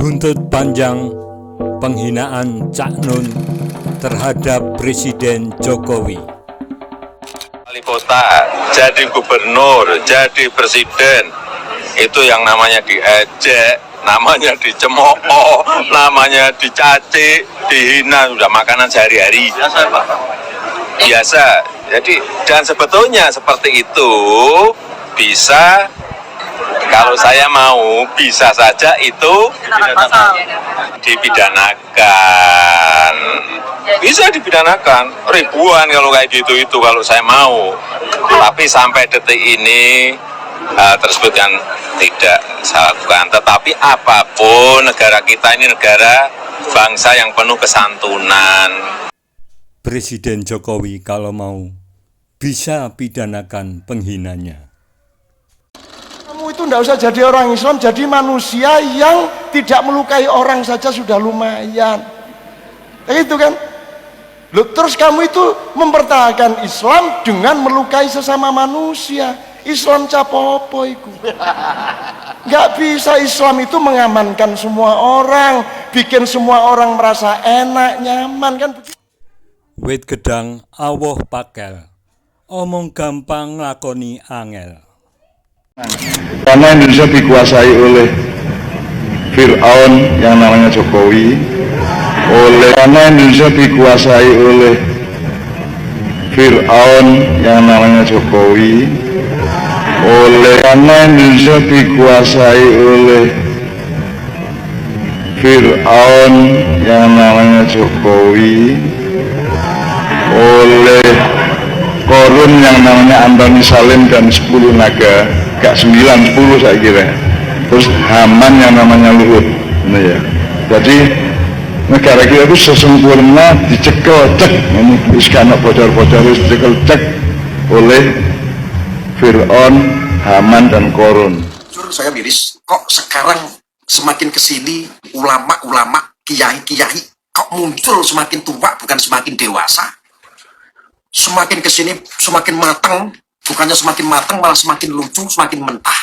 Buntut panjang penghinaan Cak Nun terhadap Presiden Jokowi. Wali kota, jadi gubernur, jadi presiden, itu yang namanya diejek, namanya dicemooh, namanya dicaci, dihina, sudah makanan sehari-hari. Biasa. Jadi, dan sebetulnya seperti itu bisa, kalau saya mau, bisa saja itu dipidanakan. Bisa dipidanakan, ribuan kalau kayak gitu itu kalau saya mau. Tapi sampai detik ini hal tersebut kan tidak saya lakukan. Tetapi apapun, negara kita ini negara bangsa yang penuh kesantunan. Presiden Jokowi kalau mau bisa pidanakan penghinanya. Kamu itu tidak usah jadi orang Islam, jadi manusia yang tidak melukai orang saja sudah lumayan. Itu kan. Loh, terus kamu itu mempertahankan Islam dengan melukai sesama manusia. Islam capopo itu. Nggak bisa. Islam itu mengamankan semua orang, bikin semua orang merasa enak, nyaman kan. Wit gedang awoh pakel, omong gampang lakoni angel. Karena Indonesia dikuasai oleh Fir'aun yang namanya Jokowi, karena Indonesia dikuasai oleh Fir'aun yang namanya Jokowi, karena Indonesia dikuasai oleh Fir'aun yang namanya Jokowi, oleh Korun yang namanya Antoni Salim dan 10 naga, gak 9, 10 saya kira, terus Haman yang namanya Luhut. Nah, ya. Jadi negara kita itu sesempurna dicekel cek, ini iskana bocor-bocor dicekel cek oleh Fir'aun, Haman dan Korun. Saya miris, kok sekarang semakin kesini ulama-ulama, kiai-kiai kok muncul semakin tua bukan semakin dewasa. Semakin kesini semakin matang, bukannya semakin matang malah semakin lucu, semakin mentah.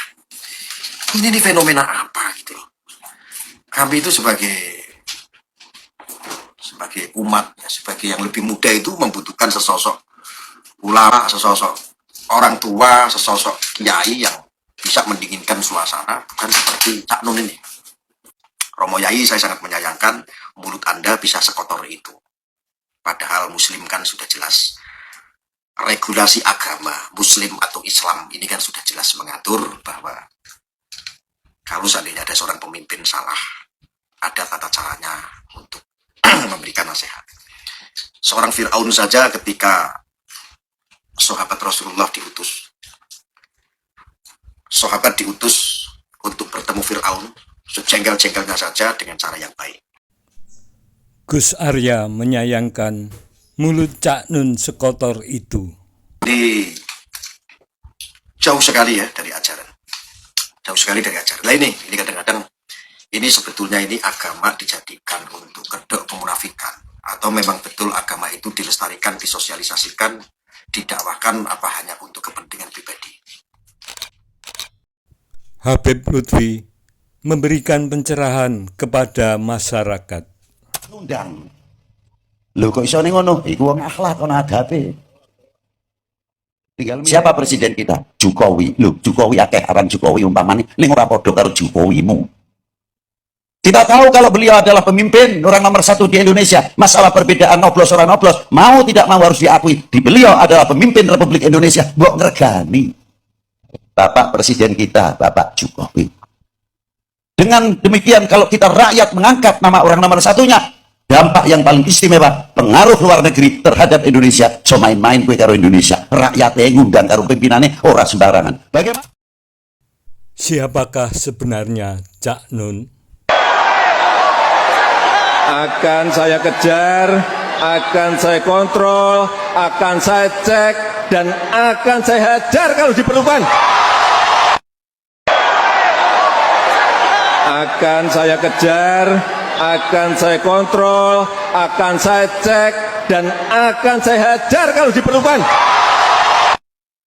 Ini fenomena apa gitu loh. Kami itu sebagai umat, sebagai yang lebih muda itu membutuhkan sesosok ulama, sesosok orang tua, sesosok kiai yang bisa mendinginkan suasana, bukan seperti Cak Nun ini. Romo Yai, saya sangat menyayangkan mulut Anda bisa sekotor itu. Padahal Muslim kan sudah jelas. Regulasi agama, Muslim atau Islam ini kan sudah jelas mengatur bahwa kalau seandainya ada seorang pemimpin salah, ada tata caranya untuk memberikan nasihat. Seorang Fir'aun saja ketika sahabat Rasulullah diutus, sahabat diutus untuk bertemu Fir'aun, sejengkel-jengkelnya saja dengan cara yang baik. Gus Arya menyayangkan mulut Cak Nun sekotor itu. Ini jauh sekali ya dari ajaran. Jauh sekali dari ajaran. Nah ini kadang-kadang ini sebetulnya ini agama dijadikan untuk kedok kemunafikan, atau memang betul agama itu dilestarikan, disosialisasikan, didakwakan apa hanya untuk kepentingan pribadi. Habib Lutfi memberikan pencerahan kepada masyarakat. Undang. Lho kok iso ngono? Iku wong akhlak ana adabe. Siapa presiden kita? Jokowi. Lho, Jokowi akeh aran Jokowi umpamane ning ora padha karo Jokowimu. Kita tahu kalau beliau adalah pemimpin orang nomor 1 di Indonesia. Masalah perbedaan noblos orang noblos, mau tidak mau harus diakui. Di beliau adalah pemimpin Republik Indonesia. Mbok ngregani. Bapak presiden kita, Bapak Jokowi. Dengan demikian kalau kita rakyat mengangkat nama orang nomor 1-nya, dampak yang paling istimewa, pengaruh luar negeri terhadap Indonesia. So main-main kue karo Indonesia, rakyatnya ngundang karo pimpinannya ora sembarangan. Bagaimana? Siapakah sebenarnya Cak Nun? Akan saya kejar, akan saya kontrol, akan saya cek, dan akan saya hajar kalau diperlukan. Akan saya kejar, akan saya kontrol, akan saya cek, dan akan saya hajar kalau diperlukan.